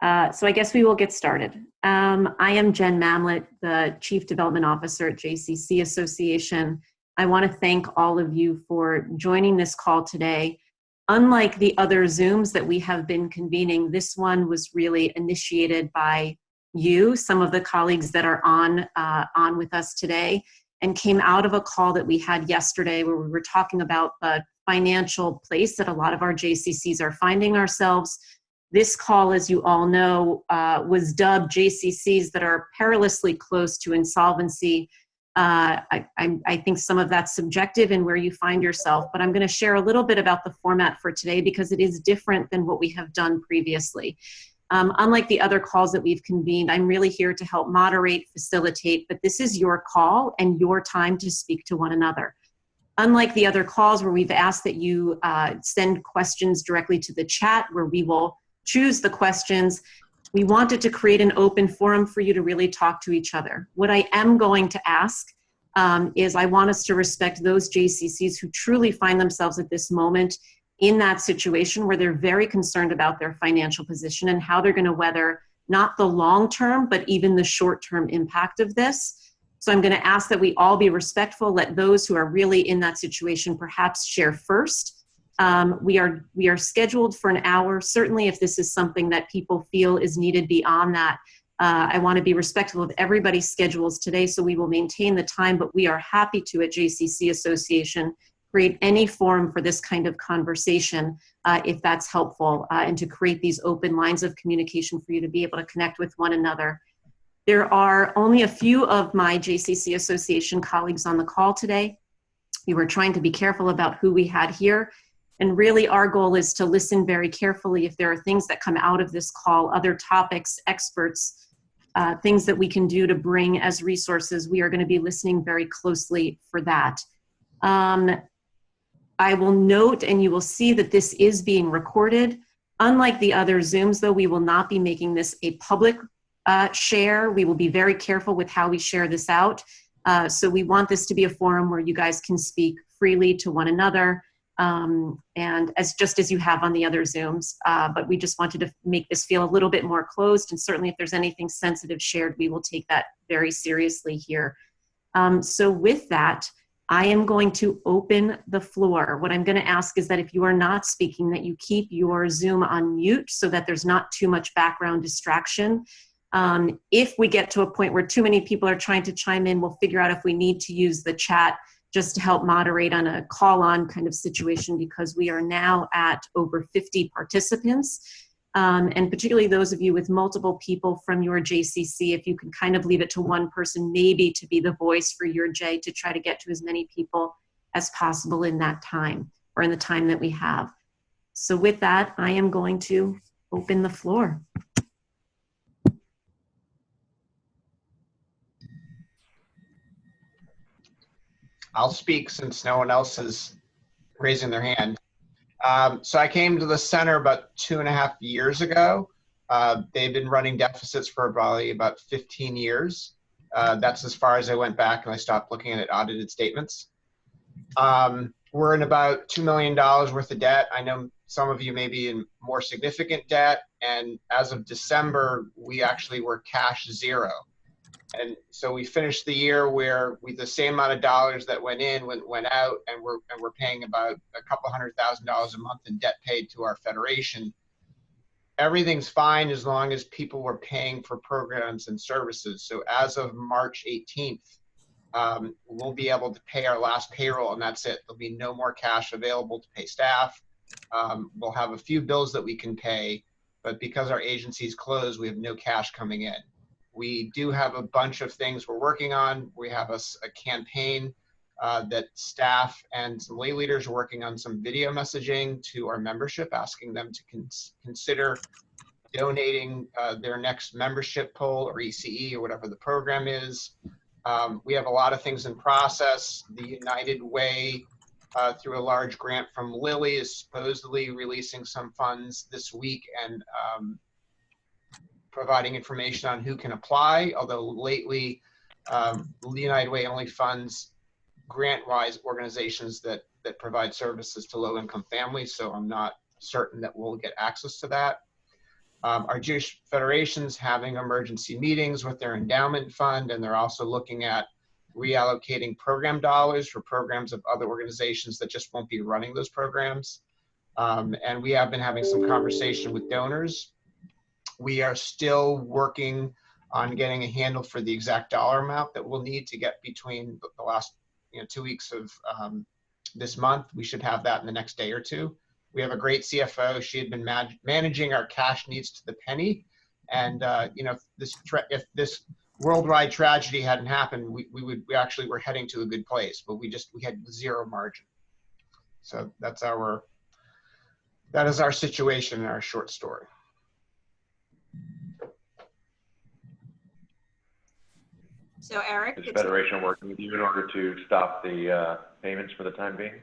So I guess we will get started. I am Jen Mamlett, the Chief Development Officer at JCC Association. I want to thank all of you for joining this call today. Unlike the other Zooms that we have been convening, this one was really initiated by you, some of the colleagues that are on with us today, and came out of a call that we had yesterday where we were talking about the financial place that a lot of our JCCs are finding ourselves. This call, as you all know, was dubbed JCCs that are perilously close to insolvency. I think some of that's subjective in where you find yourself, but I'm going to share a little bit about the format for today because it is different than what we have done previously. Unlike the other calls that we've convened, I'm really here to help moderate, facilitate, but this is your call and your time to speak to one another. Unlike the other calls where we've asked that you send questions directly to the chat where we will choose the questions, we wanted to create an open forum for you to really talk to each other. What I am going to ask is I want us to respect those JCCs who truly find themselves at this moment in that situation where they're very concerned about their financial position and how they're going to weather not the long-term, but even the short-term impact of this. So I'm going to ask that we all be respectful, let those who are really in that situation perhaps share first. We are scheduled for an hour. Certainly if this is something that people feel is needed beyond that, I want to be respectful of everybody's schedules today, so we will maintain the time, but we are happy to, at JCC Association, create any forum for this kind of conversation if that's helpful, and to create these open lines of communication for you to be able to connect with one another. There are only a few of my JCC Association colleagues on the call today. We were trying to be careful about who we had here. And really our goal is to listen very carefully if there are things that come out of this call, other topics, experts, things that we can do to bring as resources. We are going to be listening very closely for that. I will note, and you will see that this is being recorded. Unlike the other Zooms, though, we will not be making this a public share. We will be very careful with how we share this out. So we want this to be a forum where you guys can speak freely to one another. And just as you have on the other Zooms, but we just wanted to make this feel a little bit more closed, and certainly if there's anything sensitive shared, we will take that very seriously here. So with that, I am going to open the floor. What I'm going to ask is that if you are not speaking, that you keep your Zoom on mute so that there's not too much background distraction. If we get to a point where too many people are trying to chime in, we'll figure out if we need to use the chat just to help moderate on a call-on kind of situation, because we are now at over 50 participants. And particularly those of you with multiple people from your JCC, if you can kind of leave it to one person maybe to be the voice for your J to try to get to as many people as possible in that time, or in the time that we have. So with that, I am going to open the floor. I'll speak since no one else is raising their hand. So I came to the center about 2.5 years ago. They've been running deficits for probably about 15 years. That's as far as I went back, and I stopped looking at audited statements. We're in about $2 million worth of debt. I know some of you may be in more significant debt, and as of December, we actually were cash zero. And so we finished the year where the same amount of dollars that went in went out, and we're paying about a couple $100,000 a month in debt paid to our federation. Everything's fine as long as people were paying for programs and services. So as of March 18th, we'll be able to pay our last payroll, and that's it. There'll be no more cash available to pay staff. We'll have a few bills that we can pay, but because our agency's closed, we have no cash coming in. We do have a bunch of things we're working on. We have a campaign that staff and some lay leaders are working on, some video messaging to our membership, asking them to consider donating their next membership poll or ECE or whatever the program is. We have a lot of things in process. The United Way, through a large grant from Lilly, is supposedly releasing some funds this week and providing information on who can apply, although lately the United Way only funds grant-wise organizations that provide services to low-income families, so I'm not certain that we'll get access to that. Our Jewish Federation's having emergency meetings with their endowment fund, and they're also looking at reallocating program dollars for programs of other organizations that just won't be running those programs. And we have been having some conversation with donors. We are still working on getting a handle for the exact dollar amount that we'll need to get between the last 2 weeks of this month. We should have that in the next day or two. We have a great CFO. She had been managing our cash needs to the penny. And if this worldwide tragedy hadn't happened, we actually were heading to a good place, but we had zero margin. So that is our situation in our short story. So Eric, is the Federation working with you in order to stop the payments for the time being?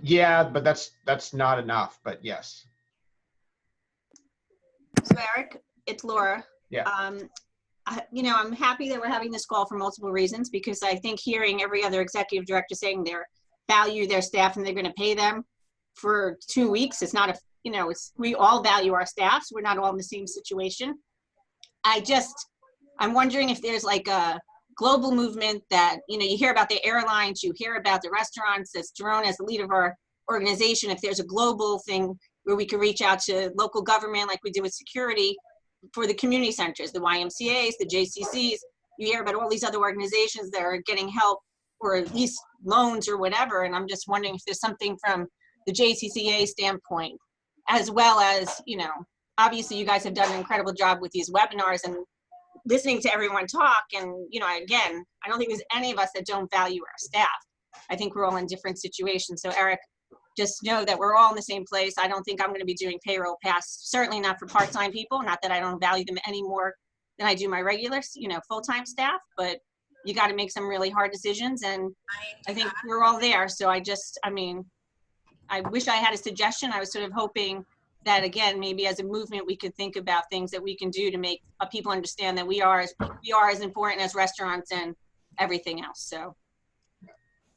Yeah, but that's not enough, but yes. So Eric, it's Laura. Yeah. I'm happy that we're having this call for multiple reasons, because I think hearing every other executive director saying they value their staff and they're going to pay them for 2 weeks, it's not we all value our staff, so we're not all in the same situation. I'm wondering if there's like a global movement that, you hear about the airlines, you hear about the restaurants, as Jerome as the leader of our organization, if there's a global thing where we could reach out to local government like we did with security for the community centers, the YMCAs, the JCCs. You hear about all these other organizations that are getting help or at least loans or whatever. And I'm just wondering if there's something from the JCCA standpoint, as well as, obviously you guys have done an incredible job with these webinars and listening to everyone talk. And, again, I don't think there's any of us that don't value our staff. I think we're all in different situations. So Eric, just know that we're all in the same place. I don't think I'm going to be doing payroll past, certainly not for part-time people, not that I don't value them any more than I do my regular, full-time staff, but you got to make some really hard decisions. And I think we're all there. So I wish I had a suggestion. I was sort of hoping that, again, maybe as a movement, we could think about things that we can do to make people understand that we are as important as restaurants and everything else. So,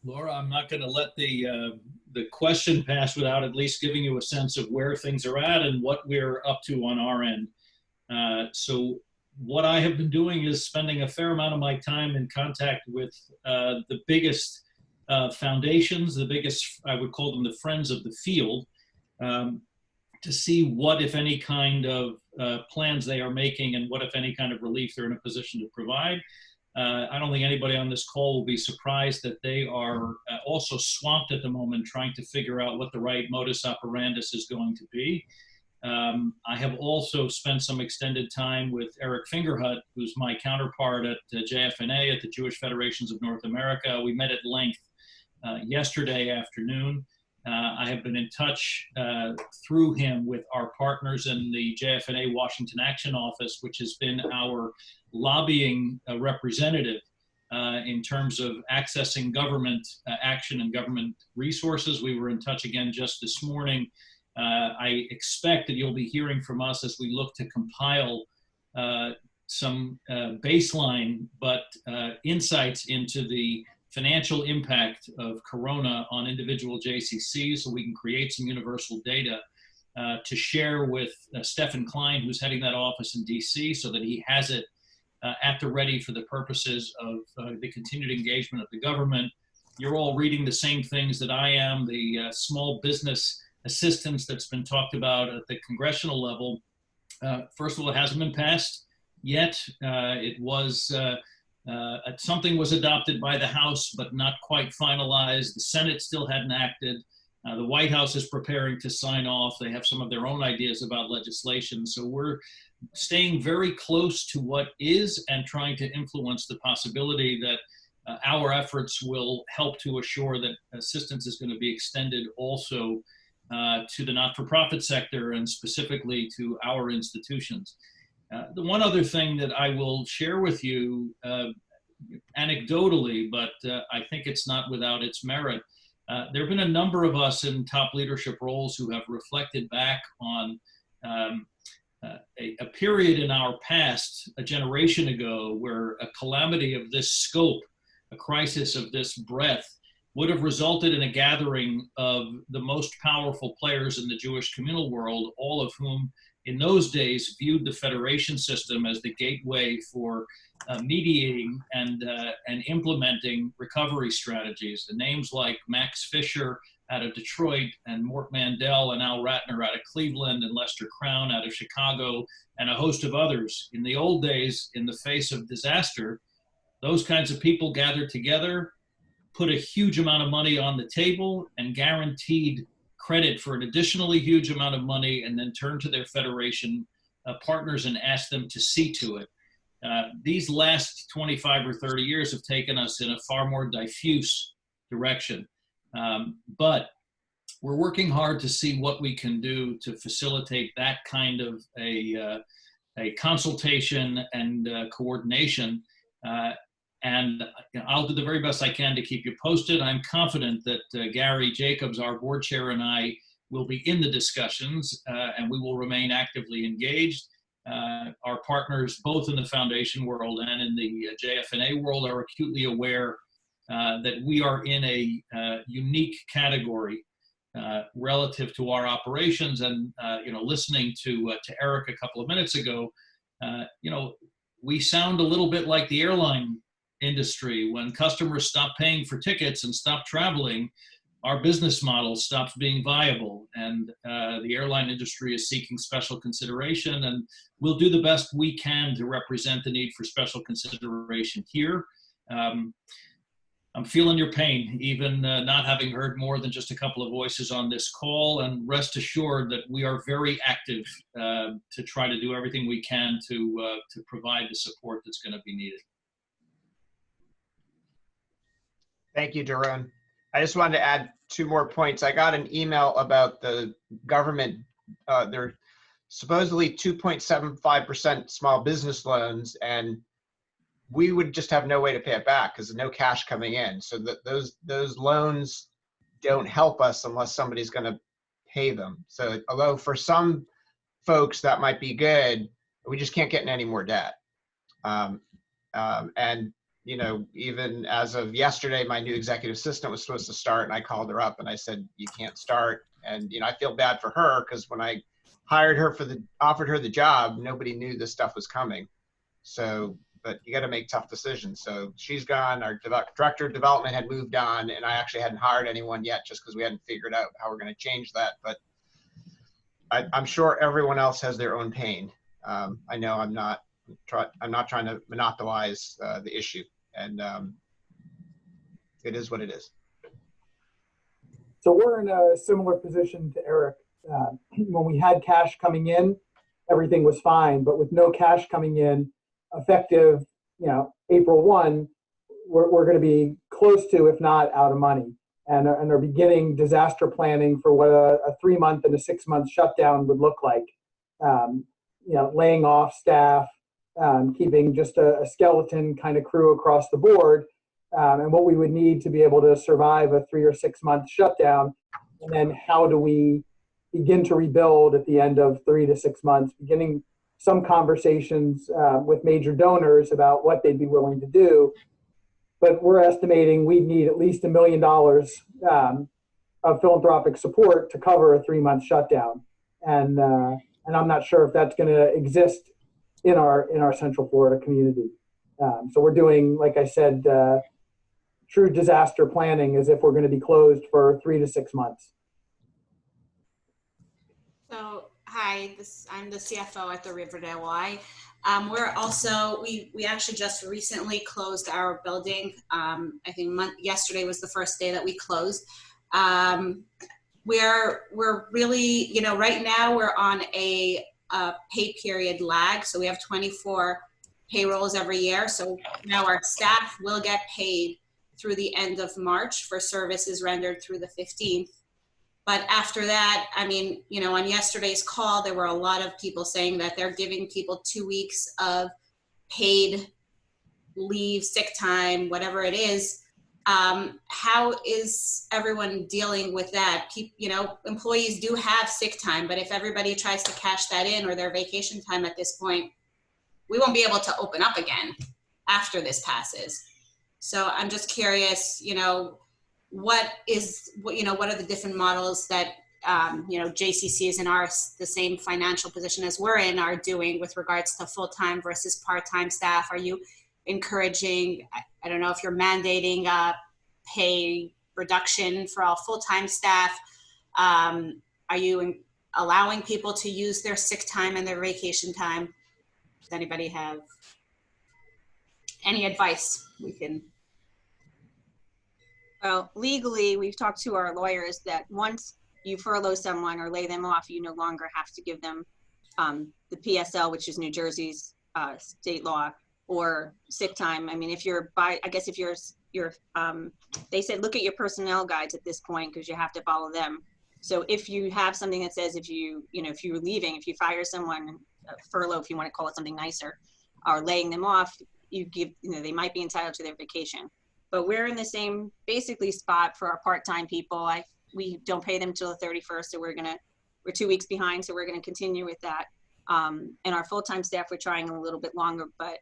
Laura, I'm not going to let the question pass without at least giving you a sense of where things are at and what we're up to on our end. So what I have been doing is spending a fair amount of my time in contact with the biggest foundations, the biggest, I would call them the friends of the field, to see what, if any, kind of plans they are making and what, if any, kind of relief they're in a position to provide. I don't think anybody on this call will be surprised that they are also swamped at the moment trying to figure out what the right modus operandus is going to be. I have also spent some extended time with Eric Fingerhut, who's my counterpart at JFNA, at the Jewish Federations of North America. We met at length yesterday afternoon. I have been in touch through him with our partners in the JFNA Washington Action Office, which has been our lobbying representative in terms of accessing government action and government resources. We were in touch again just this morning. I expect that you'll be hearing from us as we look to compile some baseline but insights into the financial impact of Corona on individual JCCs, so we can create some universal data to share with Stephen Klein, who's heading that office in DC, so that he has it at the ready for the purposes of the continued engagement of the government. You're all reading the same things that I am, the small business assistance that's been talked about at the congressional level. First of all, it hasn't been passed yet. It was something was adopted by the House, but not quite finalized. The Senate still hadn't acted. The White House is preparing to sign off. They have some of their own ideas about legislation. So we're staying very close to what is and trying to influence the possibility that our efforts will help to assure that assistance is going to be extended also to the not-for-profit sector and specifically to our institutions. The one other thing that I will share with you anecdotally, but I think it's not without its merit, there have been a number of us in top leadership roles who have reflected back on a period in our past, a generation ago, where a calamity of this scope, a crisis of this breadth, would have resulted in a gathering of the most powerful players in the Jewish communal world, all of whom in those days viewed the federation system as the gateway for mediating and implementing recovery strategies. The names like Max Fisher out of Detroit, and Mort Mandel and Al Ratner out of Cleveland, and Lester Crown out of Chicago, and a host of others. In the old days, in the face of disaster, those kinds of people gathered together, put a huge amount of money on the table, and guaranteed credit for an additionally huge amount of money, and then turned to their federation partners and asked them to see to it. These last 25 or 30 years have taken us in a far more diffuse direction. But we're working hard to see what we can do to facilitate that kind of a consultation and coordination. And I'll do the very best I can to keep you posted. I'm confident that Gary Jacobs, our board chair, and I will be in the discussions, and we will remain actively engaged. Our partners, both in the foundation world and in the JF&A world, are acutely aware that we are in a unique category relative to our operations. And listening to Eric a couple of minutes ago, we sound a little bit like the airline industry. When customers stop paying for tickets and stop traveling, our business model stops being viable, and the airline industry is seeking special consideration, and we'll do the best we can to represent the need for special consideration here. I'm feeling your pain, even not having heard more than just a couple of voices on this call, and rest assured that we are very active to try to do everything we can to provide the support that's going to be needed. Thank you, Daron. I just wanted to add 2 more points. I got an email about the government. They're supposedly 2.75% small business loans, and we would just have no way to pay it back because there's no cash coming in. So that those loans don't help us unless somebody's going to pay them. So although for some folks that might be good, we just can't get in any more debt. And even as of yesterday, my new executive assistant was supposed to start, and I called her up and I said, you can't start. And, I feel bad for her because when I hired her offered her the job, nobody knew this stuff was coming. So, but you got to make tough decisions. So she's gone. Our director of development had moved on, and I actually hadn't hired anyone yet just because we hadn't figured out how we're going to change that. But I'm sure everyone else has their own pain. I know I'm not trying to monopolize the issue. And it is what it is. So we're in a similar position to Eric. When we had cash coming in, everything was fine. But with no cash coming in, effective, April 1, we're going to be close to, if not out of money, and are beginning disaster planning for what a 3-month and a 6-month shutdown would look like. Laying off staff. Keeping just a skeleton kind of crew across the board, and what we would need to be able to survive a 3 or 6 month shutdown. And then how do we begin to rebuild at the end of 3 to 6 months, beginning some conversations with major donors about what they'd be willing to do. But we're estimating we'd need at least $1 million of philanthropic support to cover a 3-month shutdown. And I'm not sure if that's going to exist in our Central Florida community. So we're doing, like I said, true disaster planning as if we're going to be closed for 3 to 6 months. So, hi, I'm the CFO at the Riverdale Y. We're also, we actually just recently closed our building. I think yesterday was the first day that we closed. We're really, right now we're on a pay period lag. So we have 24 payrolls every year. So now our staff will get paid through the end of March for services rendered through the 15th. But after that, on yesterday's call, there were a lot of people saying that they're giving people 2 weeks of paid leave, sick time, whatever it is. How is everyone dealing with that? Employees do have sick time, but if everybody tries to cash that in or their vacation time at this point, we won't be able to open up again after this passes. So I'm just curious, what are the different models that JCCs and the same financial position as we're in are doing with regards to full-time versus part-time staff? Are you encouraging, I don't know if you're mandating a pay reduction for all full-time staff? Are you allowing people to use their sick time and their vacation time? Does anybody have any advice we can? Well, legally, we've talked to our lawyers that once you furlough someone or lay them off, you no longer have to give them the PSL, which is New Jersey's state law, or sick time. I mean, if you're they said look at your personnel guides at this point because you have to follow them. So if you have something that says if you're leaving, if you fire someone, furlough, if you want to call it something nicer, or laying them off, they might be entitled to their vacation. But we're in the same basically spot for our part-time people. We don't pay them till the 31st, so we're 2 weeks behind, so we're gonna continue with that. And our full-time staff, we're trying a little bit longer, but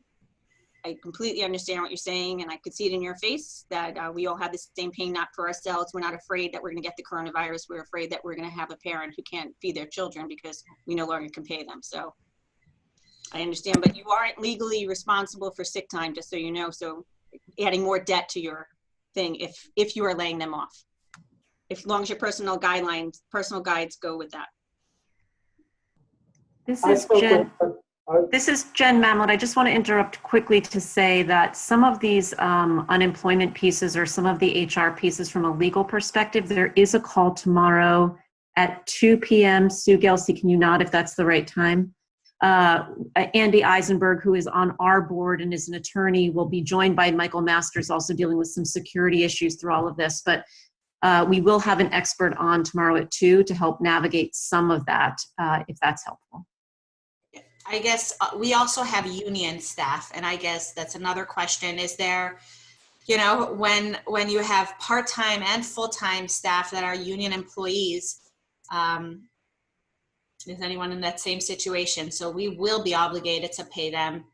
I completely understand what you're saying, and I could see it in your face that we all have the same pain, not for ourselves. We're not afraid that we're gonna get the coronavirus. We're afraid that we're gonna have a parent who can't feed their children because we no longer can pay them. So I understand, but you aren't legally responsible for sick time, just so you know. So adding more debt to your thing if you are laying them off, as long as your personal guides go with that. This is Jen Mamlett. I just want to interrupt quickly to say that some of these unemployment pieces or some of the HR pieces from a legal perspective, there is a call tomorrow at 2 p.m. Sue Gelsey, can you nod if that's the right time? Andy Eisenberg, who is on our board and is an attorney, will be joined by Michael Masters, also dealing with some security issues through all of this. But we will have an expert on tomorrow at 2 to help navigate some of that, if that's helpful. I guess we also have union staff, and I guess that's another question. Is there, when you have part-time and full-time staff that are union employees, is anyone in that same situation? So we will be obligated to pay them,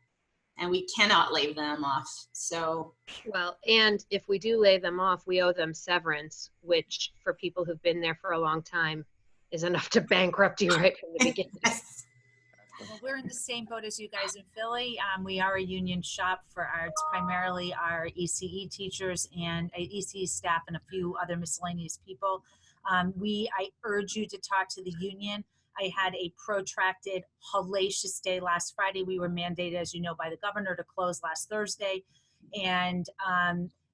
and we cannot lay them off. So, well, and if we do lay them off, we owe them severance, which for people who've been there for a long time is enough to bankrupt you right from the beginning. Yes. Well, we're in the same boat as you guys in Philly. We are a union shop it's primarily our ECE teachers and ECE staff and a few other miscellaneous people. I urge you to talk to the union. I had a protracted, hellacious day last Friday. We were mandated, as you know, by the governor to close last Thursday. And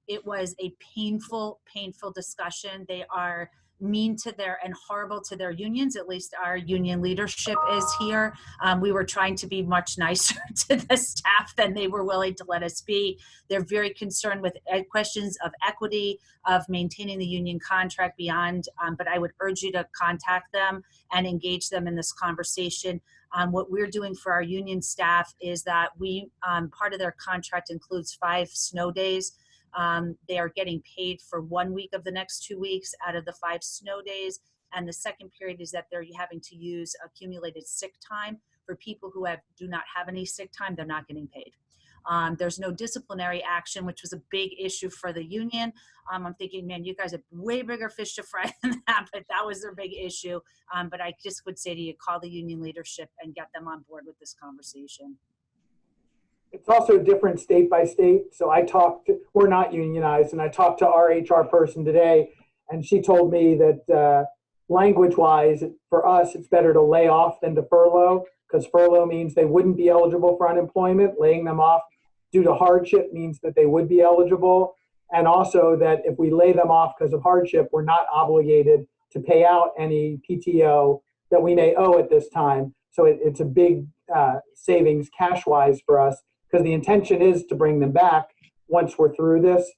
it was a painful, painful discussion. They are mean to and horrible to their unions. At least our union leadership is here. We were trying to be much nicer to the staff than they were willing to let us be. They're very concerned with questions of equity, of maintaining the union contract beyond, but I would urge you to contact them and engage them in this conversation. What we're doing for our union staff is that part of their contract includes 5 snow days. They are getting paid for 1 week of the next 2 weeks out of the 5 snow days. And the second period is that they're having to use accumulated sick time. For people who do not have any sick time, they're not getting paid. There's no disciplinary action, which was a big issue for the union. I'm thinking, man, you guys have way bigger fish to fry than that, but that was their big issue. But I just would say to you, call the union leadership and get them on board with this conversation. It's also different state by state. So we're not unionized, and I talked to our HR person today, and she told me that language-wise, for us, it's better to lay off than to furlough, because furlough means they wouldn't be eligible for unemployment. Laying them off due to hardship means that they would be eligible. And also that if we lay them off because of hardship, we're not obligated to pay out any PTO that we may owe at this time. So it's a big savings cash-wise for us, because the intention is to bring them back once we're through this.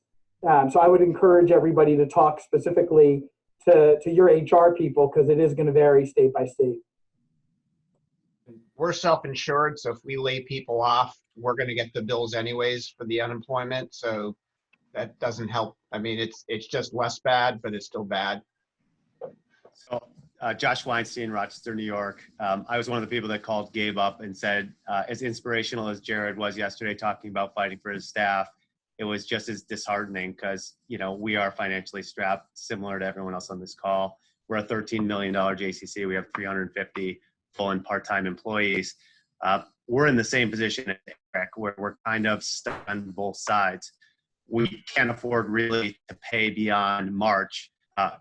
So I would encourage everybody to talk specifically to your HR people, because it is going to vary state by state. We're self-insured, so if we lay people off, we're going to get the bills anyways for the unemployment. So that doesn't help. I mean, it's just less bad, but it's still bad. So Josh Weinstein, Rochester, New York. I was one of the people that called Gabe up and said, as inspirational as Jared was yesterday talking about fighting for his staff, it was just as disheartening because, we are financially strapped, similar to everyone else on this call. We're a $13 million JCC. We have 350 full and part-time employees. We're in the same position as Eric, where we're kind of stuck on both sides. We can't afford really to pay beyond March.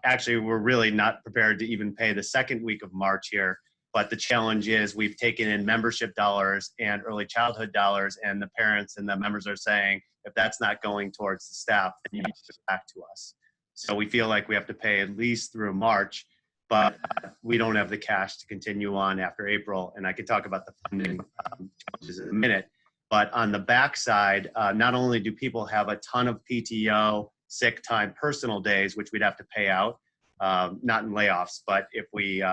Actually, we're really not prepared to even pay the second week of March here. But the challenge is we've taken in membership dollars and early childhood dollars, and the parents and the members are saying, if that's not going towards the staff, then you need to give it back to us. So we feel like we have to pay at least through March, but we don't have the cash to continue on after April. And I could talk about the funding challenges in a minute. But on the backside, not only do people have a ton of PTO, sick time, personal days, which we'd have to pay out, not in layoffs, but if we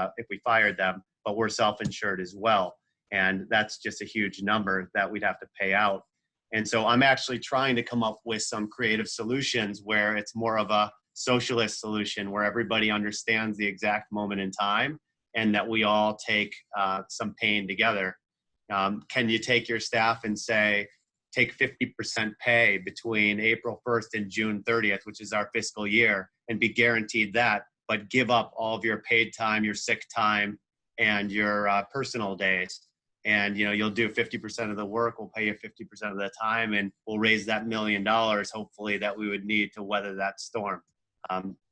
fired them, but we're self-insured as well. And that's just a huge number that we'd have to pay out. And so I'm actually trying to come up with some creative solutions where it's more of a socialist solution where everybody understands the exact moment in time and that we all take some pain together. Can you take your staff and say, take 50% pay between April 1st and June 30th, which is our fiscal year, and be guaranteed that, but give up all of your paid time, your sick time, and your personal days. And you'll do 50% of the work, we'll pay you 50% of the time, and we'll raise that $1 million, hopefully, that we would need to weather that storm.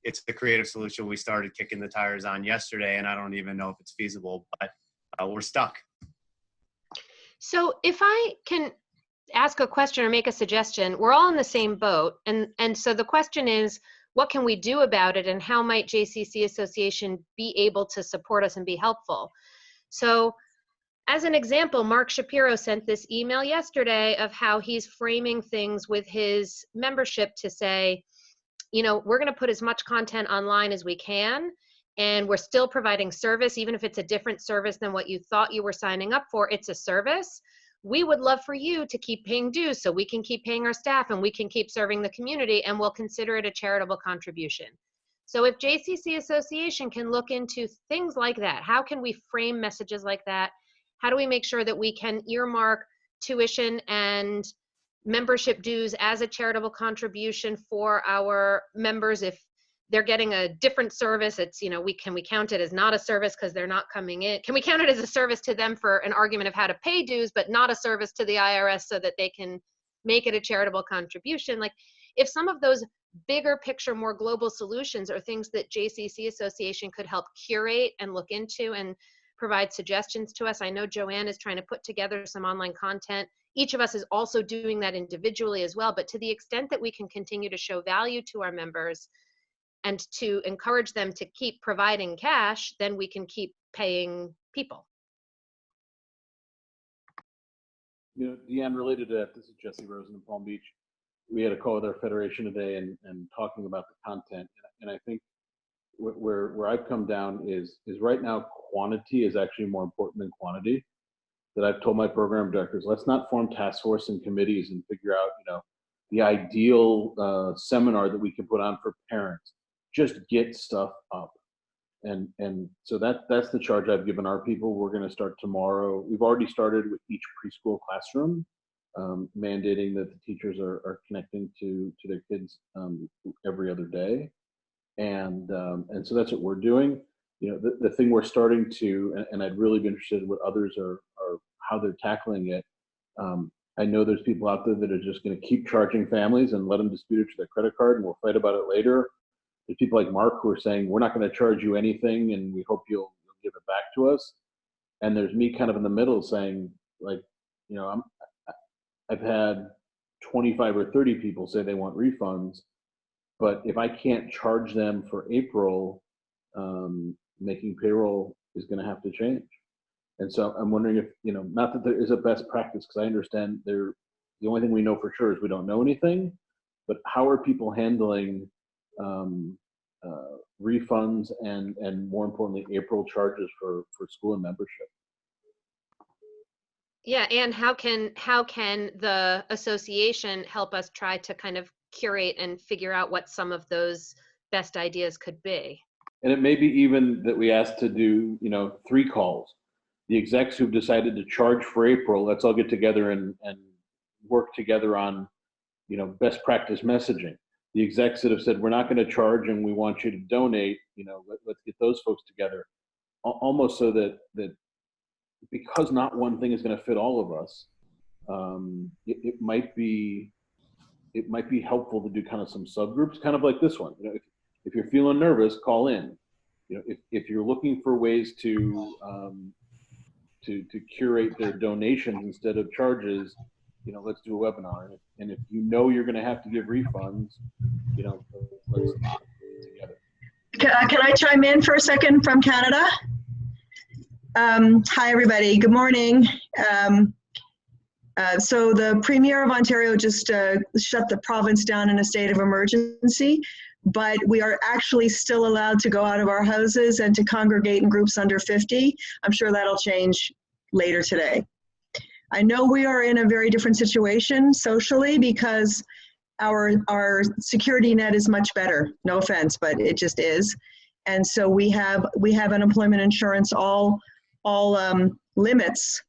It's the creative solution we started kicking the tires on yesterday, and I don't even know if it's feasible, but we're stuck. So if I can ask a question or make a suggestion, we're all in the same boat. And so the question is, what can we do about it, and how might JCC Association be able to support us and be helpful? So as an example, Mark Shapiro sent this email yesterday of how he's framing things with his membership to say, we're going to put as much content online as we can, and we're still providing service, even if it's a different service than what you thought you were signing up for. It's a service. We would love for you to keep paying dues so we can keep paying our staff and we can keep serving the community, and we'll consider it a charitable contribution. So if JCC Association can look into things like that, how can we frame messages like that? How do we make sure that we can earmark tuition and membership dues as a charitable contribution for our members? If they're getting a different service, it's, can we count it as not a service because they're not coming in? Can we count it as a service to them for an argument of how to pay dues, but not a service to the IRS so that they can make it a charitable contribution? Like, if some of those bigger picture, more global solutions are things that JCC Association could help curate and look into and provide suggestions to us. I know Joanne is trying to put together some online content. Each of us is also doing that individually as well. But to the extent that we can continue to show value to our members and to encourage them to keep providing cash, then we can keep paying people. Deanne, related to that, this is Jesse Rosen in Palm Beach. We had a call with our federation today and talking about the content. And I think where I've come down is right now, quantity is actually more important than quantity. That I've told my program directors, let's not form task force and committees and figure out, the ideal seminar that we can put on for parents. Just get stuff up. And so that's the charge I've given our people. We're going to start tomorrow. We've already started with each preschool classroom, mandating that the teachers are connecting to their kids every other day. And so that's what we're doing. The thing we're starting to, and I'd really be interested in what others are how they're tackling it. I know there's people out there that are just going to keep charging families and let them dispute it to their credit card, and we'll fight about it later. There's people like Mark who are saying, we're not going to charge you anything, and we hope you'll give it back to us. And there's me kind of in the middle saying, I've had 25 or 30 people say they want refunds, but if I can't charge them for April, making payroll is going to have to change. And so I'm wondering if, not that there is a best practice, because I understand the only thing we know for sure is we don't know anything, but how are people handling refunds and more importantly, April charges for school and membership? Yeah, and how can the association help us try to kind of curate and figure out what some of those best ideas could be? And it may be even that we ask to do, 3 calls. The execs who've decided to charge for April, let's all get together and work together on, best practice messaging. The execs that have said, we're not going to charge and we want you to donate, let's get those folks together, almost so that because not one thing is going to fit all of us, it might be helpful to do kind of some subgroups, kind of like this one. If you're feeling nervous, call in. If you're looking for ways to curate their donations instead of charges, let's do a webinar. And if you're going to have to give refunds, let's together. Can I chime in for a second from Canada? Hi, everybody. Good morning. So the Premier of Ontario just shut the province down in a state of emergency, but we are actually still allowed to go out of our houses and to congregate in groups under 50. I'm sure that'll change later today. I know we are in a very different situation socially because our security net is much better. No offense, but it just is. And so we have unemployment insurance. All limits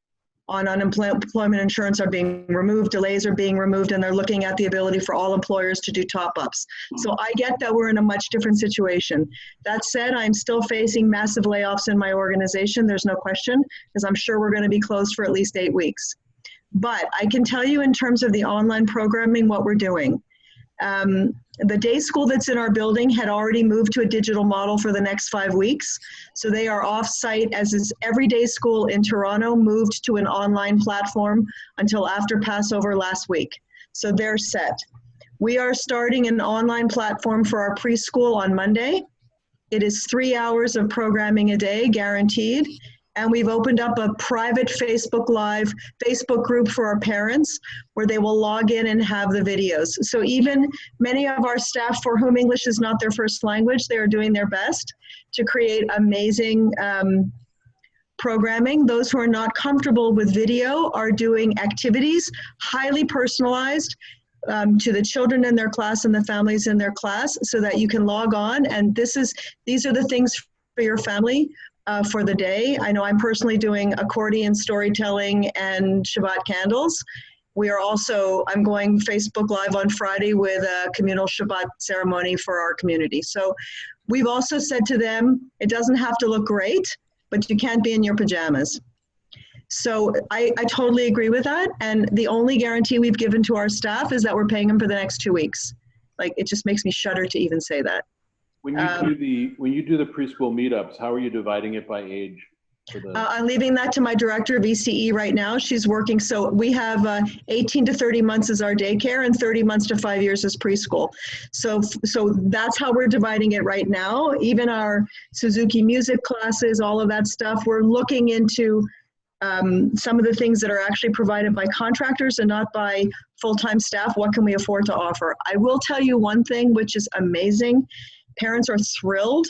on unemployment insurance are being removed, delays are being removed, and they're looking at the ability for all employers to do top-ups. So I get that we're in a much different situation. That said, I'm still facing massive layoffs in my organization, there's no question, because I'm sure we're going to be closed for at least 8 weeks. But I can tell you in terms of the online programming, what we're doing. The day school that's in our building had already moved to a digital model for the next 5 weeks. So they are off-site, as is every day school in Toronto moved to an online platform until after Passover last week. So they're set. We are starting an online platform for our preschool on Monday. It is 3 hours of programming a day, guaranteed. And we've opened up a private Facebook Live Facebook group for our parents where they will log in and have the videos. So even many of our staff for whom English is not their first language, they are doing their best to create amazing programming. Those who are not comfortable with video are doing activities, highly personalized to the children in their class and the families in their class so that you can log on. And these are the things for your family. For the day. I know I'm personally doing accordion storytelling and Shabbat candles. I'm going Facebook Live on Friday with a communal Shabbat ceremony for our community. So we've also said to them, it doesn't have to look great, but you can't be in your pajamas. So I totally agree with that. And the only guarantee we've given to our staff is that we're paying them for the next 2 weeks. Like, it just makes me shudder to even say that. When you do the preschool meetups, how are you dividing it by age? I'm leaving that to my director of ECE right now. She's working. So we have 18 to 30 months as our daycare and 30 months to 5 years as preschool. So that's how we're dividing it right now. Even our Suzuki music classes, all of that stuff, we're looking into some of the things that are actually provided by contractors and not by full-time staff. What can we afford to offer? I will tell you one thing, which is amazing. Parents are thrilled,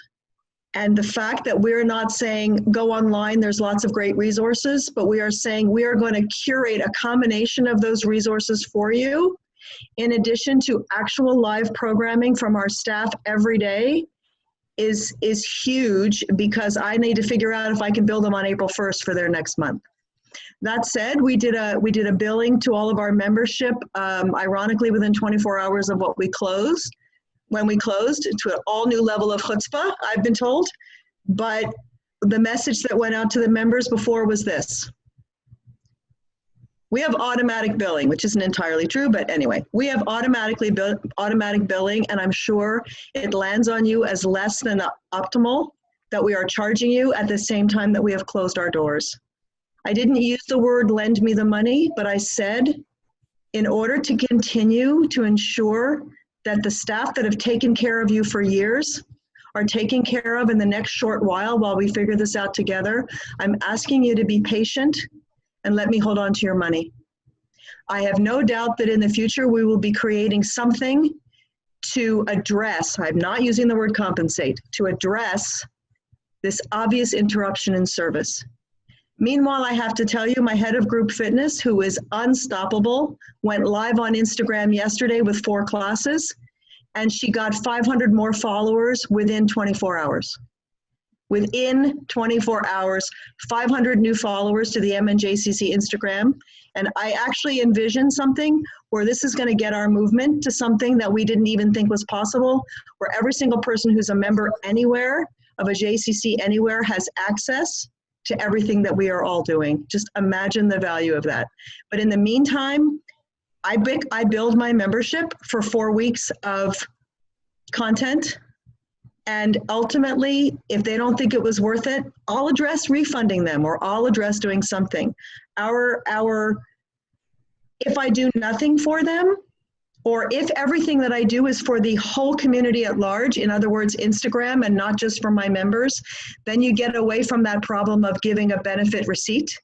and the fact that we're not saying go online, there's lots of great resources, but we are saying we are going to curate a combination of those resources for you, in addition to actual live programming from our staff every day, is huge, because I need to figure out if I can bill them on April 1st for their next month. That said, we did a billing to all of our membership, ironically within 24 hours of when we closed, to an all new level of chutzpah, I've been told. But the message that went out to the members before was this. We have automatic billing, which isn't entirely true, but anyway, we have automatic billing, and I'm sure it lands on you as less than optimal that we are charging you at the same time that we have closed our doors. I didn't use the word lend me the money, but I said, in order to continue to ensure that the staff that have taken care of you for years are taken care of in the next short while we figure this out together, I'm asking you to be patient and let me hold on to your money. I have no doubt that in the future we will be creating something to address, I'm not using the word compensate, to address this obvious interruption in service. Meanwhile, I have to tell you, my head of group fitness, who is unstoppable, went live on Instagram yesterday with 4 classes, and she got 500 more followers within 24 hours. Within 24 hours, 500 new followers to the MNJCC Instagram. And I actually envision something where this is going to get our movement to something that we didn't even think was possible, where every single person who's a member anywhere of a JCC anywhere has access to everything that we are all doing. Just imagine the value of that. But in the meantime, I build my membership for 4 weeks of content. And ultimately, if they don't think it was worth it, I'll address refunding them, or I'll address doing something. If I do nothing for them, or if everything that I do is for the whole community at large, in other words, Instagram, and not just for my members, then you get away from that problem of giving a benefit receipt,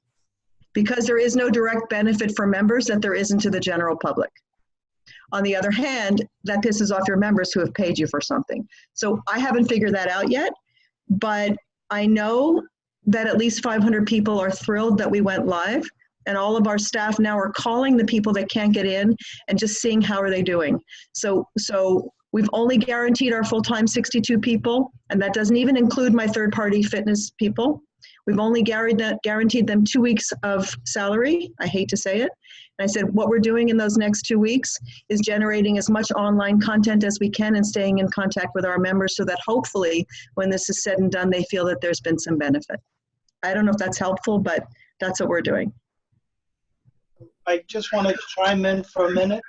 because there is no direct benefit for members that there isn't to the general public. On the other hand, that pisses off your members who have paid you for something. So I haven't figured that out yet, but I know that at least 500 people are thrilled that we went live, and all of our staff now are calling the people that can't get in and just seeing how are they doing. So we've only guaranteed our full-time 62 people, and that doesn't even include my third-party fitness people. We've only guaranteed them 2 weeks of salary. I hate to say it. And I said, what we're doing in those next 2 weeks is generating as much online content as we can and staying in contact with our members so that hopefully when this is said and done, they feel that there's been some benefit. I don't know if that's helpful, but that's what we're doing. I just want to chime in for a minute.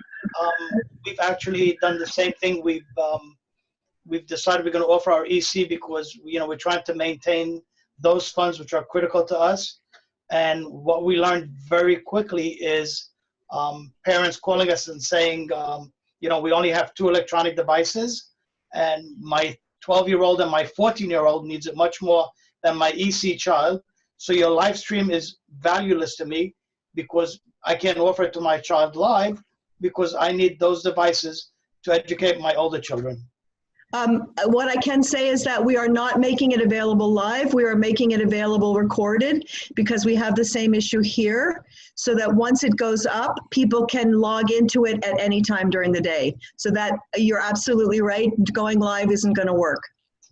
We've actually done the same thing. We've decided we're going to offer our EC because we're trying to maintain those funds which are critical to us. And what we learned very quickly is parents calling us and saying, we only have 2 electronic devices, and my 12-year-old and my 14-year-old needs it much more than my EC child. So your live stream is valueless to me because I can't offer it to my child live because I need those devices to educate my older children. What I can say is that we are not making it available live. We are making it available recorded because we have the same issue here, so that once it goes up, people can log into it at any time during the day. So that you're absolutely right. Going live isn't going to work.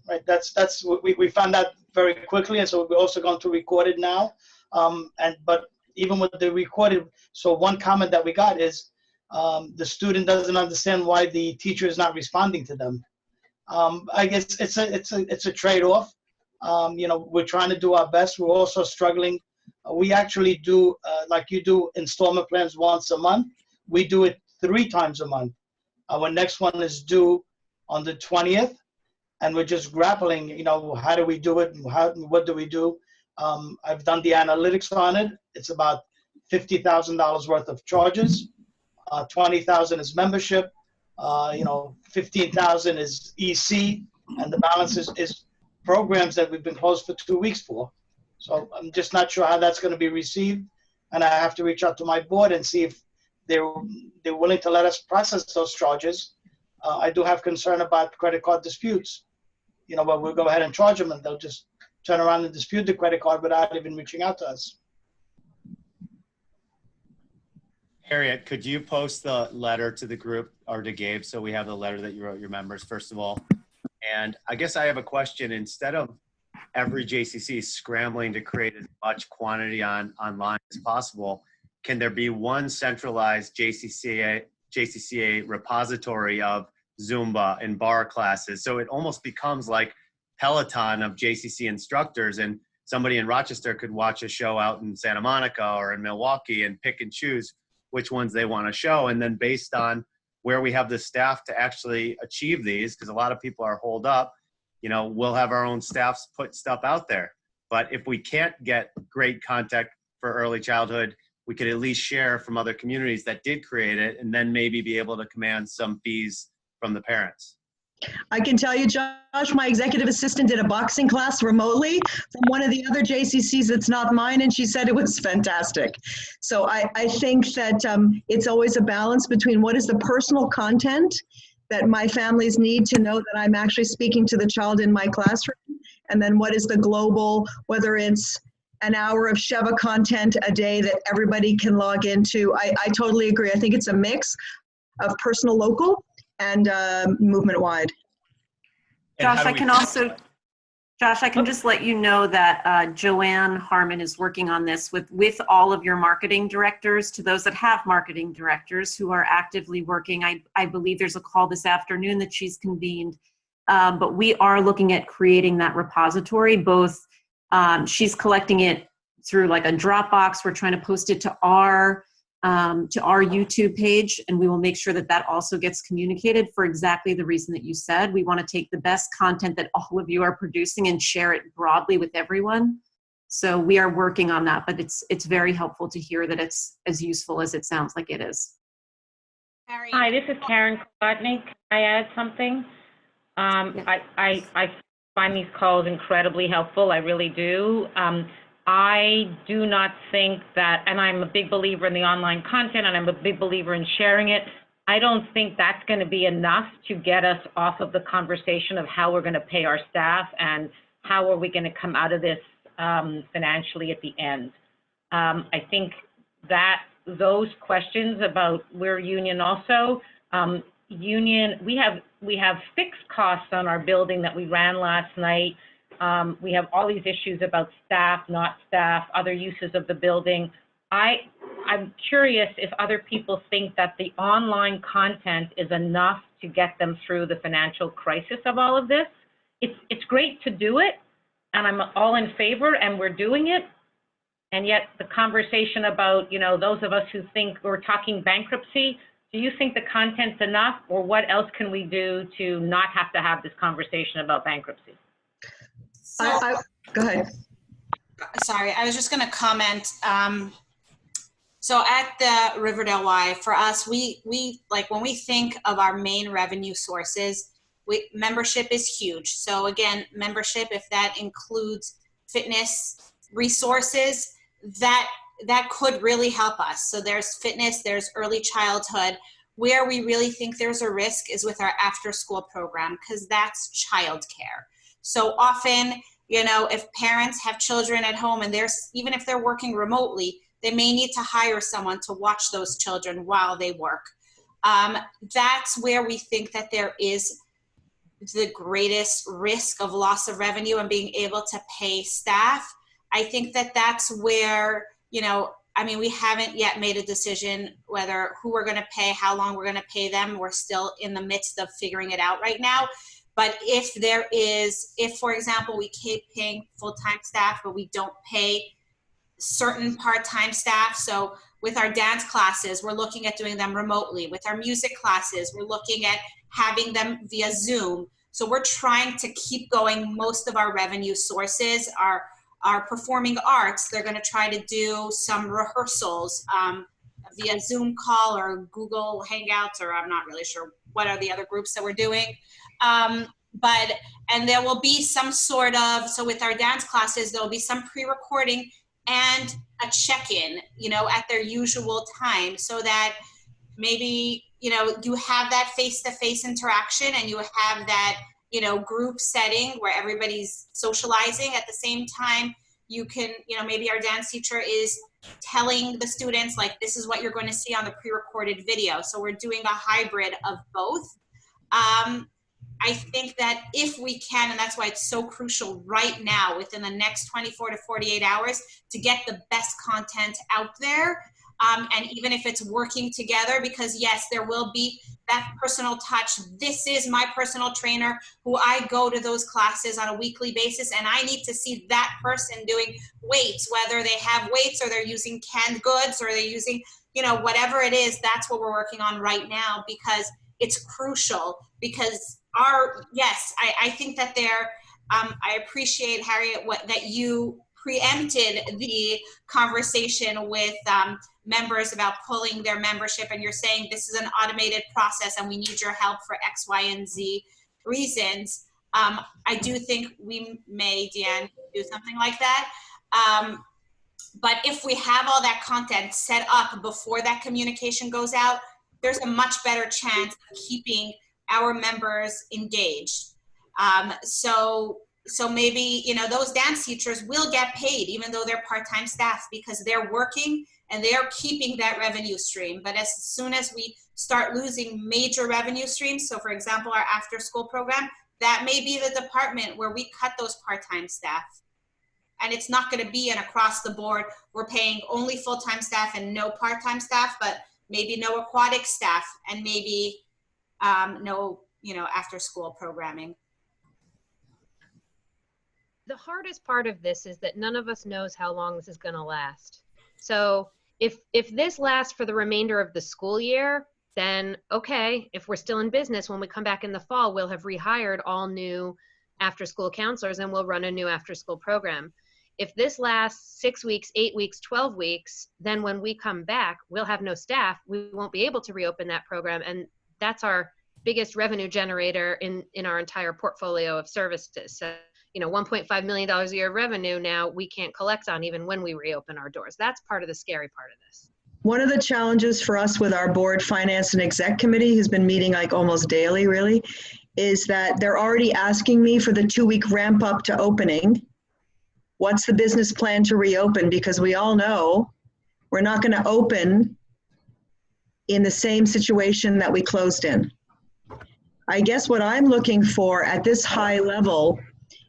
Right. That's we found out very quickly, and so we're also going to record it now. But even with the recorded, so one comment that we got is the student doesn't understand why the teacher is not responding to them. I guess it's a trade-off. We're trying to do our best. We're also struggling. We actually do, like you do, installment plans once a month. We do it 3 times a month. Our next one is due on the 20th, and we're just grappling, how do we do it? What do we do? I've done the analytics on it. It's about $50,000 worth of charges. 20,000 is membership. 15,000 is EC, and the balance is programs that we've been closed for 2 weeks for. So I'm just not sure how that's going to be received, and I have to reach out to my board and see if they're willing to let us process those charges. I do have concern about credit card disputes. But we'll go ahead and charge them, and they'll just turn around and dispute the credit card without even reaching out to us. Harriet, could you post the letter to the group or to Gabe so we have the letter that you wrote your members, first of all? And I guess I have a question. Instead of every JCC scrambling to create as much quantity online as possible, can there be one centralized JCCA repository of Zumba and bar classes? So it almost becomes like Peloton of JCC instructors, and somebody in Rochester could watch a show out in Santa Monica or in Milwaukee and pick and choose which ones they want to show. And then based on where we have the staff to actually achieve these, because a lot of people are holed up, we'll have our own staffs put stuff out there. But if we can't get great contact for early childhood, we could at least share from other communities that did create it, and then maybe be able to command some fees from the parents. I can tell you, Josh, my executive assistant did a boxing class remotely from one of the other JCCs that's not mine, and she said it was fantastic. So I think that it's always a balance between what is the personal content that my families need to know that I'm actually speaking to the child in my classroom, and then what is the global, whether it's an hour of Sheva content a day that everybody can log into. I totally agree. I think it's a mix of personal, local, and movement-wide. Josh, I can also Josh, I can just let you know that Joanne Harmon is working on this with all of your marketing directors. To those that have marketing directors who are actively working, I believe there's a call this afternoon that she's convened. But we are looking at creating that repository. Both she's collecting it through like a Dropbox. We're trying to post it to our YouTube page, and we will make sure that that also gets communicated for exactly the reason that you said. We want to take the best content that all of you are producing and share it broadly with everyone. So we are working on that, but it's very helpful to hear that it's as useful as it sounds like it is. Hi, this is Karen Klotnik. Can I add something? I find these calls incredibly helpful. I really do. I do not think that, and I'm a big believer in the online content, and I'm a big believer in sharing it. I don't think that's going to be enough to get us off of the conversation of how we're going to pay our staff and how are we going to come out of this financially at the end. I think that those questions about we're union also, we have fixed costs on our building that we ran last night. We have all these issues about staff, not staff, other uses of the building. I'm curious if other people think that the online content is enough to get them through the financial crisis of all of this. It's great to do it, and I'm all in favor, and we're doing it. And yet the conversation about, you know, those of us who think we're talking bankruptcy, do you think the content's enough, or what else can we do to not have to have this conversation about bankruptcy? Go ahead. Sorry, I was just going to comment. So at the Riverdale Y, for us, we like when we think of our main revenue sources, membership is huge. So again, membership, if that includes fitness resources, that could really help us. So there's fitness, there's early childhood. Where we really think there's a risk is with our after school program, because that's childcare. So often, you know, if parents have children at home and even if they're working remotely, they may need to hire someone to watch those children while they work. That's where we think that there is the greatest risk of loss of revenue and being able to pay staff. I think that that's where, you know, I mean, we haven't yet made a decision whether who we're going to pay, how long we're going to pay them. We're still in the midst of figuring it out right now. But if, for example, we keep paying full-time staff, but we don't pay certain part-time staff. So with our dance classes, we're looking at doing them remotely. With our music classes, we're looking at having them via Zoom. So we're trying to keep going. Most of our revenue sources are performing arts. They're going to try to do some rehearsals via Zoom call or Google Hangouts, or I'm not really sure what are the other groups that we're doing. And there will be some sort of, so with our dance classes, there'll be some pre-recording and a check-in, you know, at their usual time, so that maybe, you know, you have that face-to-face interaction and you have that, you know, group setting where everybody's socializing at the same time. You can, you know, maybe our dance teacher is telling the students, like, this is what you're going to see on the pre-recorded video. So we're doing a hybrid of both. I think that if we can, and that's why it's so crucial right now, within the next 24 to 48 hours, to get the best content out there. And even if it's working together, because yes, there will be that personal touch. This is my personal trainer who I go to those classes on a weekly basis, and I need to see that person doing weights, whether they have weights or they're using canned goods or they're using, you know, whatever it is. That's what we're working on right now, because it's crucial. Because I think that I appreciate, Harriet, that you preempted the conversation with members about pulling their membership, and you're saying this is an automated process and we need your help for X, Y, and Z reasons. I do think we may, Deanne, do something like that. But if we have all that content set up before that communication goes out, there's a much better chance of keeping our members engaged. So maybe, you know, those dance teachers will get paid even though they're part-time staff, because they're working and they're keeping that revenue stream. But as soon as we start losing major revenue streams, so for example, our after-school program, that may be the department where we cut those part-time staff. And it's not going to be an across the board, we're paying only full-time staff and no part-time staff, but maybe no aquatic staff and maybe no, after school programming. The hardest part of this is that none of us knows how long this is going to last. So if this lasts for the remainder of the school year, then okay, if we're still in business, when we come back in the fall, we'll have rehired all new after-school counselors and we'll run a new after-school program. If this lasts 6 weeks, 8 weeks, 12 weeks, then when we come back, we'll have no staff. We won't be able to reopen that program. And that's our biggest revenue generator in our entire portfolio of services. So, $1.5 million a year of revenue now we can't collect on even when we reopen our doors. That's part of the scary part of this. One of the challenges for us with our board finance and exec committee, who's been meeting like almost daily really, is that they're already asking me for the 2-week ramp up to opening. What's the business plan to reopen? Because we all know we're not going to open in the same situation that we closed in. I guess what I'm looking for at this high level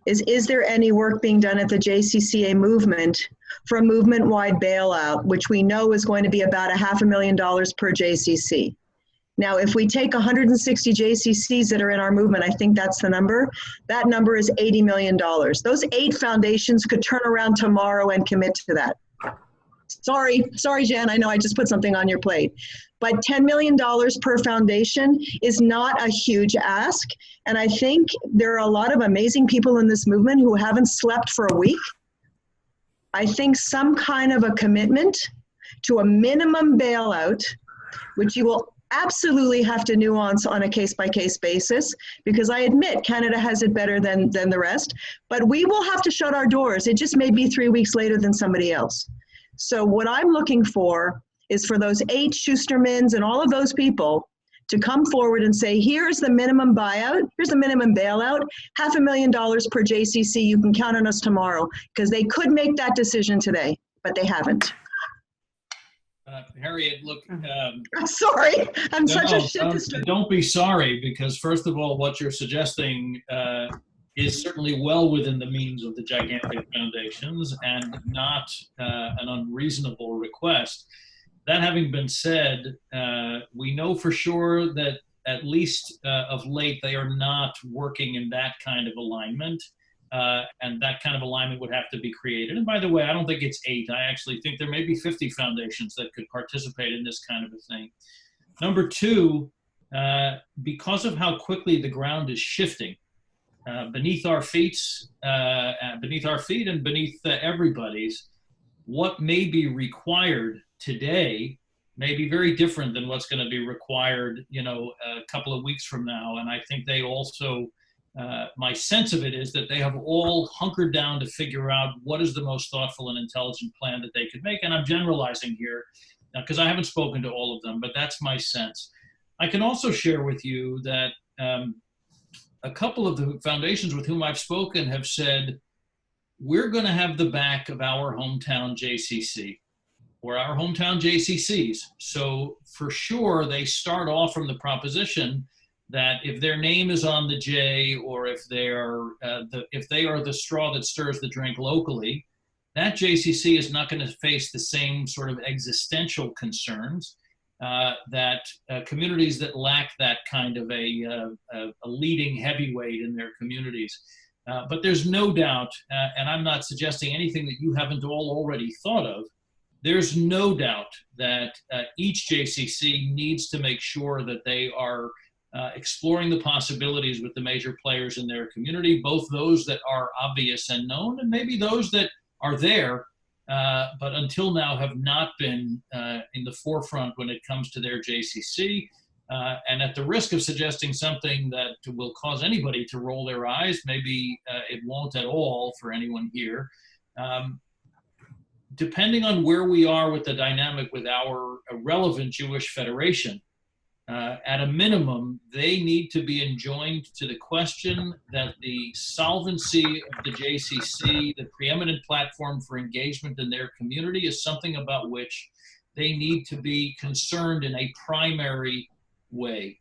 is there any work being done at the JCCA movement for a movement-wide bailout, which we know is going to be about $500,000 per JCC. Now, if we take 160 JCCs that are in our movement, I think that's the number. That number is $80 million. Those 8 foundations could turn around tomorrow and commit to that. Sorry, Jen, I know I just put something on your plate. But $10 million per foundation is not a huge ask. And I think there are a lot of amazing people in this movement who haven't slept for a week. I think some kind of a commitment to a minimum bailout, which you will absolutely have to nuance on a case-by-case basis, because I admit Canada has it better than the rest, but we will have to shut our doors. It just may be 3 weeks later than somebody else. So what I'm looking for is for those 8 Schustermans and all of those people to come forward and say, here's the minimum buyout, here's the minimum bailout, $500,000 per JCC, you can count on us tomorrow, because they could make that decision today, but they haven't. Harriet, look. I'm sorry, I'm such a shit. Don't be sorry, because first of all, what you're suggesting is certainly well within the means of the gigantic foundations and not an unreasonable request. That having been said, we know for sure that at least of late they are not working in that kind of alignment, and that kind of alignment would have to be created. And by the way, I don't think it's 8. I actually think there may be 50 foundations that could participate in this kind of a thing. Number 2, because of how quickly the ground is shifting beneath our feet and beneath everybody's, what may be required today may be very different than what's going to be required, a couple of weeks from now. And I think they also, my sense of it is that they have all hunkered down to figure out what is the most thoughtful and intelligent plan that they could make. And I'm generalizing here because I haven't spoken to all of them, but that's my sense. I can also share with you that a couple of the foundations with whom I've spoken have said, we're going to have the back of our hometown JCC or our hometown JCCs. So for sure, they start off from the proposition that if their name is on the J, or if they are the straw that stirs the drink locally, that JCC is not going to face the same sort of existential concerns that communities that lack that kind of a leading heavyweight in their communities. But there's no doubt, and I'm not suggesting anything that you haven't all already thought of, there's no doubt that each JCC needs to make sure that they are exploring the possibilities with the major players in their community, both those that are obvious and known, and maybe those that are there, but until now have not been in the forefront when it comes to their JCC. And at the risk of suggesting something that will cause anybody to roll their eyes, maybe it won't at all for anyone here. Depending on where we are with the dynamic with our relevant Jewish Federation, at a minimum, they need to be enjoined to the question that the solvency of the JCC, the preeminent platform for engagement in their community, is something about which they need to be concerned in a primary way.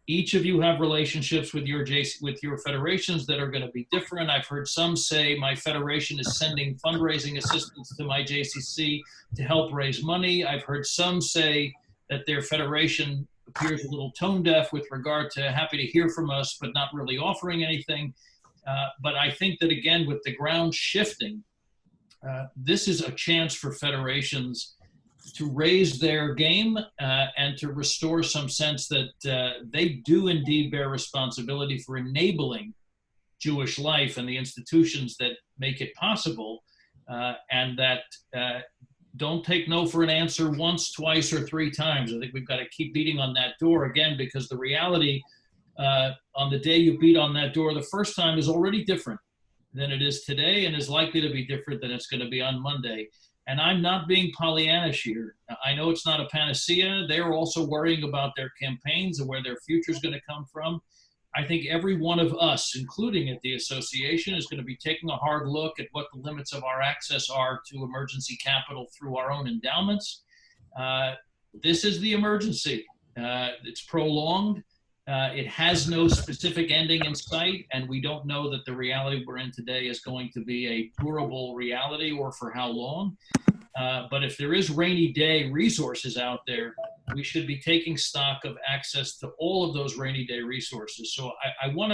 Each of you have relationships with your federations that are going to be different. I've heard some say my federation is sending fundraising assistance to my JCC to help raise money. I've heard some say that their federation appears a little tone deaf with regard to happy to hear from us, but not really offering anything. But I think that, again, with the ground shifting, this is a chance for federations to raise their game and to restore some sense that they do indeed bear responsibility for enabling Jewish life and the institutions that make it possible, and that don't take no for an answer once, twice, or three times. I think we've got to keep beating on that door again, because the reality on the day you beat on that door the first time is already different than it is today, and is likely to be different than it's going to be on Monday. And I'm not being Pollyannish here. I know it's not a panacea. They're also worrying about their campaigns and where their future is going to come from. I think every one of us, including at the association, is going to be taking a hard look at what the limits of our access are to emergency capital through our own endowments. This is the emergency. It's prolonged. It has no specific ending in sight, and we don't know that the reality we're in today is going to be a durable reality or for how long. But if there is rainy day resources out there, we should be taking stock of access to all of those rainy day resources. So I want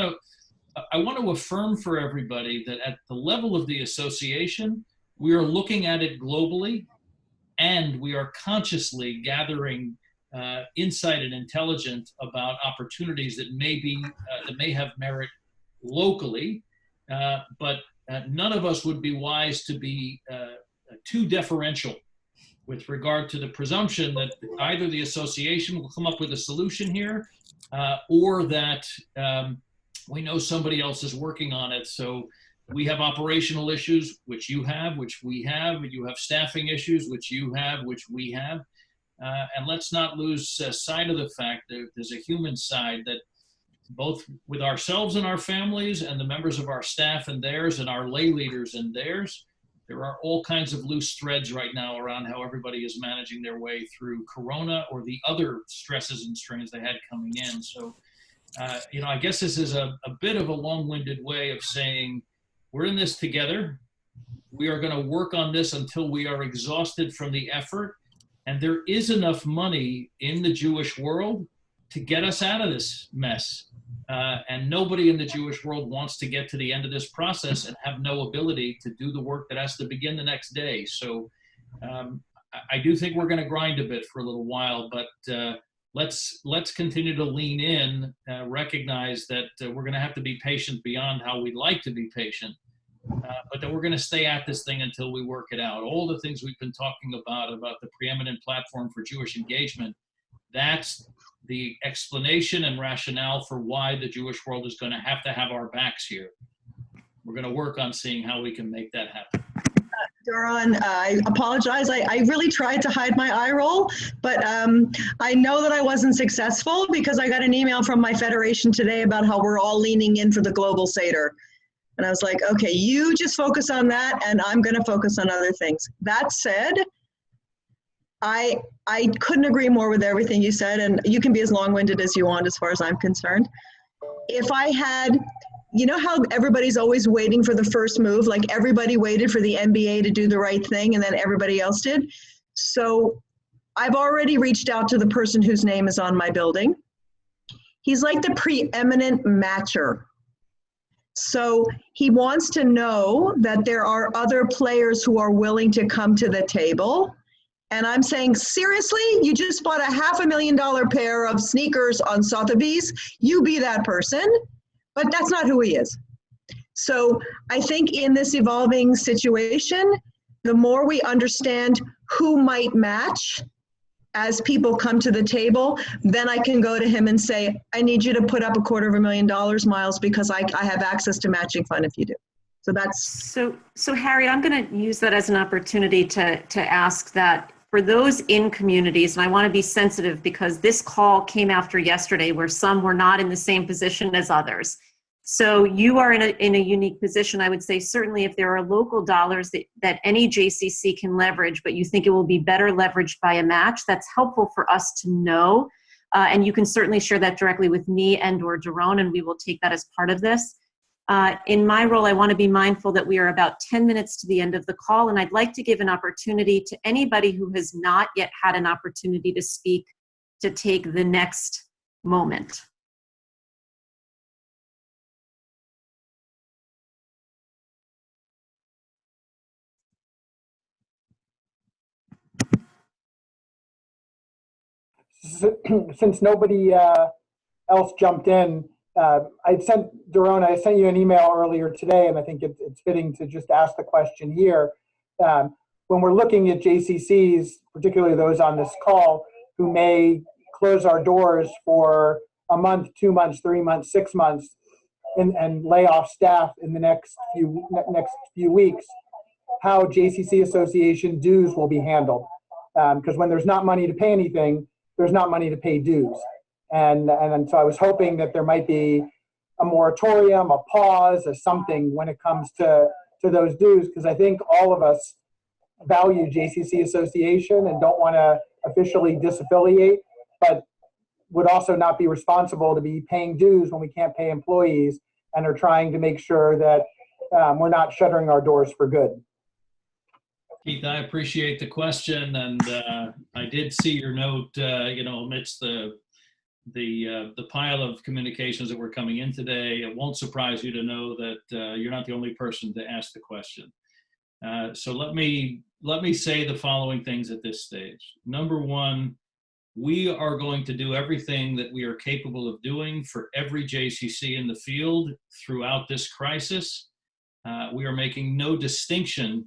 to affirm for everybody that at the level of the association, we are looking at it globally, and we are consciously gathering insight and intelligence about opportunities that may have merit locally, but none of us would be wise to be too deferential with regard to the presumption that either the association will come up with a solution here, or that we know somebody else is working on it. So we have operational issues, which you have, which we have. You have staffing issues, which you have, which we have. And let's not lose sight of the fact that there's a human side that both with ourselves and our families and the members of our staff and theirs and our lay leaders and theirs, there are all kinds of loose threads right now around how everybody is managing their way through Corona or the other stresses and strains they had coming in. So, I guess this is a bit of a long-winded way of saying we're in this together. We are going to work on this until we are exhausted from the effort. And there is enough money in the Jewish world to get us out of this mess. And nobody in the Jewish world wants to get to the end of this process and have no ability to do the work that has to begin the next day. So I do think we're going to grind a bit for a little while, but let's continue to lean in, recognize that we're going to have to be patient beyond how we'd like to be patient. But that we're going to stay at this thing until we work it out. All the things we've been talking about the preeminent platform for Jewish engagement, that's the explanation and rationale for why the Jewish world is going to have our backs here. We're going to work on seeing how we can make that happen. Doron, I apologize. I really tried to hide my eye roll, but I know that I wasn't successful because I got an email from my federation today about how we're all leaning in for the global Seder. And I was like, okay, you just focus on that, and I'm going to focus on other things. That said, I couldn't agree more with everything you said, and you can be as long-winded as you want as far as I'm concerned. If I had, you know how everybody's always waiting for the first move, like everybody waited for the NBA to do the right thing, and then everybody else did? So I've already reached out to the person whose name is on my building. He's like the preeminent matcher. So he wants to know that there are other players who are willing to come to the table. And I'm saying, seriously, you just bought a $500,000 pair of sneakers on Sotheby's. You be that person, but that's not who he is. So I think in this evolving situation, the more we understand who might match as people come to the table, then I can go to him and say, I need you to put up $250,000, Miles, because I have access to matching fund if you do. So that's... So Harry, I'm gonna use that as an opportunity to ask that for those in communities, and I wanna be sensitive because this call came after yesterday where some were not in the same position as others. So you are in a unique position. I would say certainly if there are local dollars that any JCC can leverage, but you think it will be better leveraged by a match, that's helpful for us to know. And you can certainly share that directly with me and or Daron, and we will take that as part of this. In my role, I want to be mindful that we are about 10 minutes to the end of the call, and I'd like to give an opportunity to anybody who has not yet had an opportunity to speak to take the next moment. Since nobody else jumped in, I sent you an email earlier today, and I think it's fitting to just ask the question here. When we're looking at JCCs, particularly those on this call, who may close our doors for a month, 2 months, 3 months, 6 months, and lay off staff in the next few weeks, how JCC Association dues will be handled. Because when there's not money to pay anything, there's not money to pay dues. And so I was hoping that there might be a moratorium, a pause, or something when it comes to those dues, because I think all of us value JCC Association and don't want to officially disaffiliate, but would also not be responsible to be paying dues when we can't pay employees and are trying to make sure that we're not shuttering our doors for good. Keith, I appreciate the question, and I did see your note, amidst the pile of communications that were coming in today. It won't surprise you to know that you're not the only person to ask the question. So let me say the following things at this stage. Number one, we are going to do everything that we are capable of doing for every JCC in the field throughout this crisis. We are making no distinction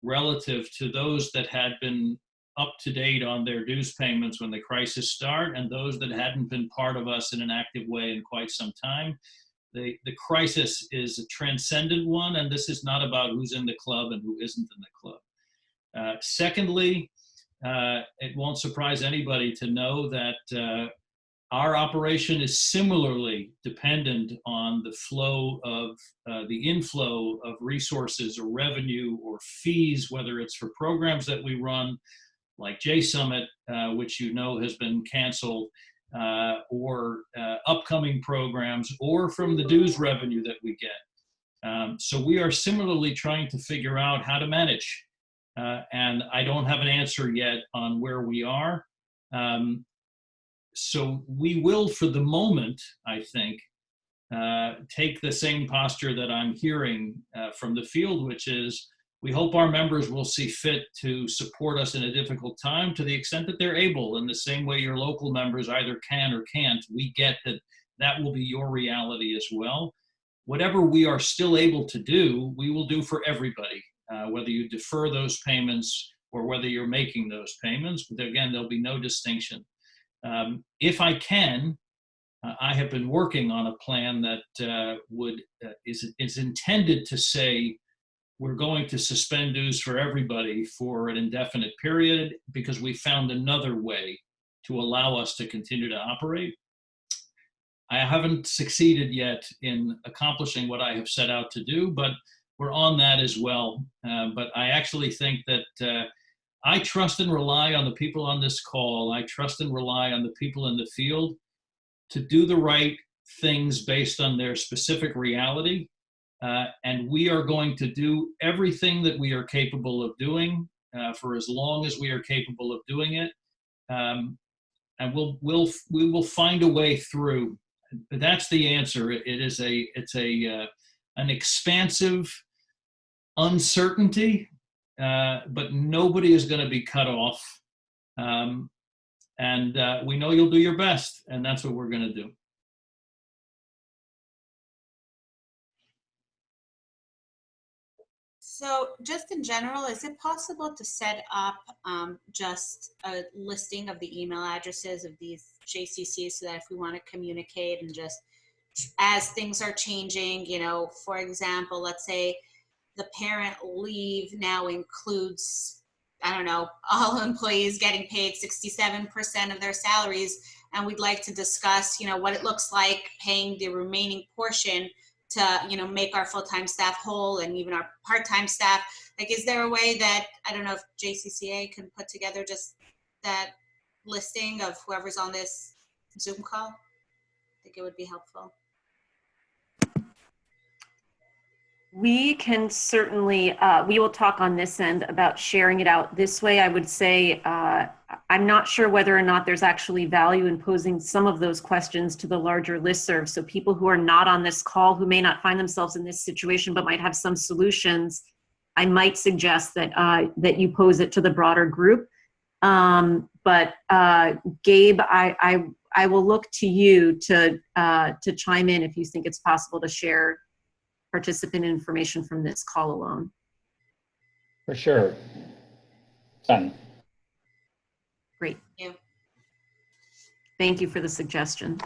relative to those that had been up to date on their dues payments when the crisis started and those that hadn't been part of us in an active way in quite some time. The crisis is a transcendent one, and this is not about who's in the club and who isn't in the club. Secondly, it won't surprise anybody to know that our operation is similarly dependent on the flow of the inflow of resources or revenue or fees, whether it's for programs that we run like J Summit, which you know has been canceled, or upcoming programs, or from the dues revenue that we get. So we are similarly trying to figure out how to manage. And I don't have an answer yet on where we are. So we will, for the moment, I think, take the same posture that I'm hearing from the field, which is we hope our members will see fit to support us in a difficult time to the extent that they're able, in the same way your local members either can or can't. We get that that will be your reality as well. Whatever we are still able to do, we will do for everybody, whether you defer those payments or whether you're making those payments. But again, there'll be no distinction. If I can, I have been working on a plan that is intended to say we're going to suspend dues for everybody for an indefinite period because we found another way to allow us to continue to operate. I haven't succeeded yet in accomplishing what I have set out to do, but we're on that as well. But I actually think that I trust and rely on the people on this call. I trust and rely on the people in the field to do the right things based on their specific reality. And we are going to do everything that we are capable of doing for as long as we are capable of doing it. And we will find a way through. But that's the answer. It's an expansive uncertainty, but nobody is going to be cut off. And we know you'll do your best, and that's what we're going to do. So just in general, is it possible to set up just a listing of the email addresses of these JCCs so that if we want to communicate and just as things are changing, for example, let's say the parent leave now includes, I don't know, all employees getting paid 67% of their salaries, and we'd like to discuss, what it looks like paying the remaining portion to, make our full-time staff whole and even our part-time staff. Like, is there a way that, I don't know if JCCA can put together just that listing of whoever's on this Zoom call? I think it would be helpful. We can certainly, we will talk on this end about sharing it out this way. I would say, I'm not sure whether or not there's actually value in posing some of those questions to the larger listserv. So people who are not on this call, who may not find themselves in this situation, but might have some solutions, I might suggest that, that you pose it to the broader group. But Gabe, I will look to you to chime in if you think it's possible to share participant information from this call alone. For sure. Done. Great. Thank you. Thank you for the suggestion.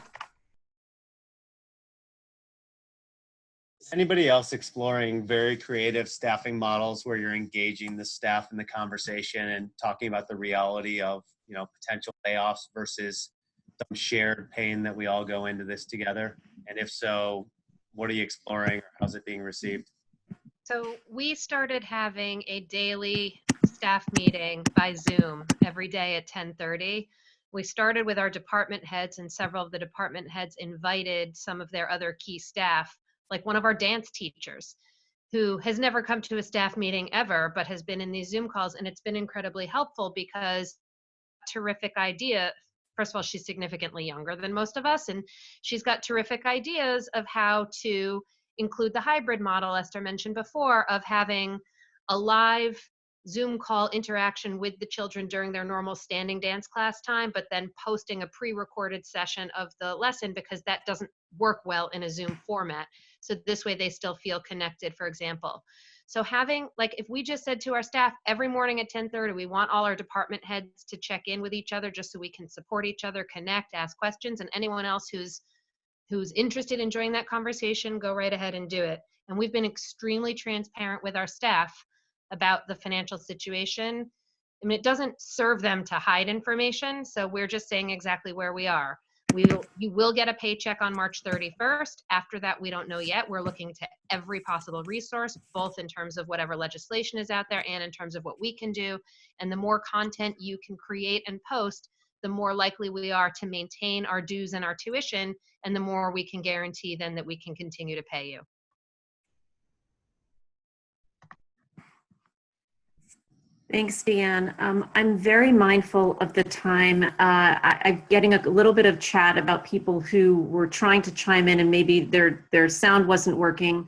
Is anybody else exploring very creative staffing models where you're engaging the staff in the conversation and talking about the reality of, you know, potential layoffs versus some shared pain that we all go into this together? And if so, what are you exploring, or how's it being received? So we started having a daily staff meeting by Zoom every day at 10:30. We started with our department heads, and several of the department heads invited some of their other key staff, like one of our dance teachers, who has never come to a staff meeting ever, but has been in these Zoom calls, and it's been incredibly helpful because terrific idea. First of all, she's significantly younger than most of us, and she's got terrific ideas of how to include the hybrid model Esther mentioned before, of having a live Zoom call interaction with the children during their normal standing dance class time, but then posting a pre-recorded session of the lesson, because that doesn't work well in a Zoom format. So this way they still feel connected, for example. So having, like, if we just said to our staff every morning at 10:30, we want all our department heads to check in with each other just so we can support each other, connect, ask questions, and anyone else who's interested in joining that conversation, go right ahead and do it. And we've been extremely transparent with our staff about the financial situation. I mean, it doesn't serve them to hide information, so we're just saying exactly where we are. You will get a paycheck on March 31st. After that, we don't know yet. We're looking to every possible resource, both in terms of whatever legislation is out there and in terms of what we can do. And the more content you can create and post, the more likely we are to maintain our dues and our tuition, and the more we can guarantee then that we can continue to pay you. Thanks, Deanne. I'm very mindful of the time. I'm getting a little bit of chat about people who were trying to chime in and maybe their sound wasn't working.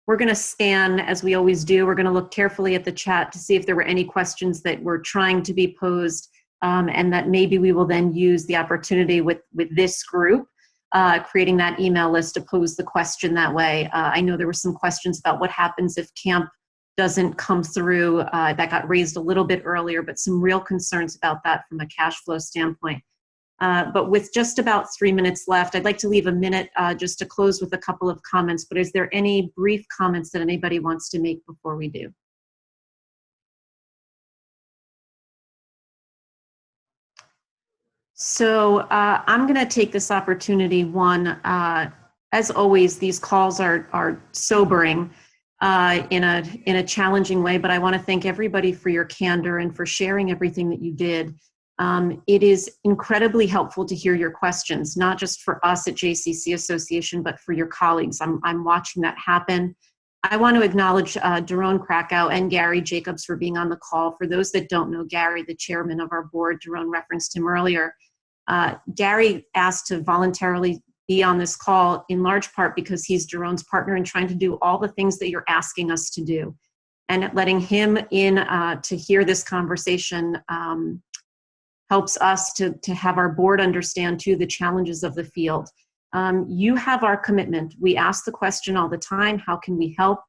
We're going to scan, as we always do. We're going to look carefully at the chat to see if there were any questions that were trying to be posed, and that maybe we will then use the opportunity with this group, creating that email list, to pose the question that way. I know there were some questions about what happens if camp doesn't come through. That got raised a little bit earlier, but some real concerns about that from a cash flow standpoint. But with just about 3 minutes left, I'd like to leave a minute just to close with a couple of comments. But is there any brief comments that anybody wants to make before we do? So I'm going to take this opportunity. One, as always, these calls are sobering in a challenging way, but I want to thank everybody for your candor and for sharing everything that you did. It is incredibly helpful to hear your questions, not just for us at JCC Association, but for your colleagues. I'm watching that happen. I want to acknowledge Daron Krakow and Gary Jacobs for being on the call. For those that don't know Gary, the chairman of our board, Daron referenced him earlier. Gary asked to voluntarily be on this call in large part because he's Daron's partner in trying to do all the things that you're asking us to do. And letting him in to hear this conversation helps us to have our board understand too the challenges of the field. You have our commitment. We ask the question all the time, how can we help?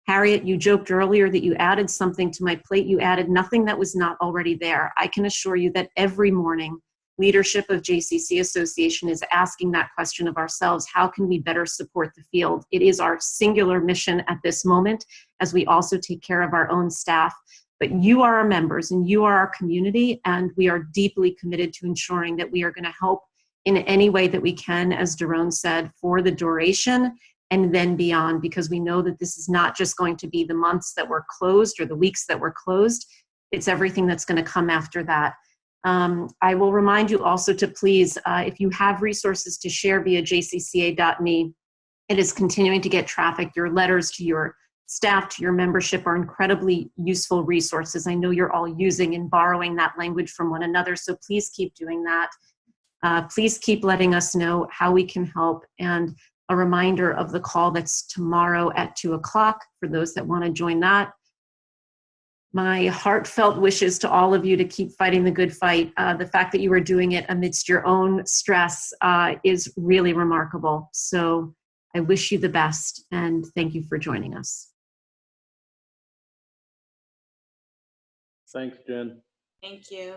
Harriet, you joked earlier that you added something to my plate. You added nothing that was not already there. I can assure you that every morning, leadership of JCC Association is asking that question of ourselves. How can we better support the field? It is our singular mission at this moment, as we also take care of our own staff. But you are our members and you are our community, and we are deeply committed to ensuring that we are going to help in any way that we can, as Daron said, for the duration and then beyond, because we know that this is not just going to be the months that we're closed or the weeks that we're closed. It's everything that's going to come after that. I will remind you also to please, if you have resources to share via jcca.me, it is continuing to get traffic. Your letters to your staff, to your membership are incredibly useful resources. I know you're all using and borrowing that language from one another, so please keep doing that. Please keep letting us know how we can help. And a reminder of the call that's tomorrow at 2 o'clock for those that want to join that. My heartfelt wishes to all of you to keep fighting the good fight. The fact that you are doing it amidst your own stress is really remarkable. So I wish you the best, and thank you for joining us. Thanks, Jen. Thank you.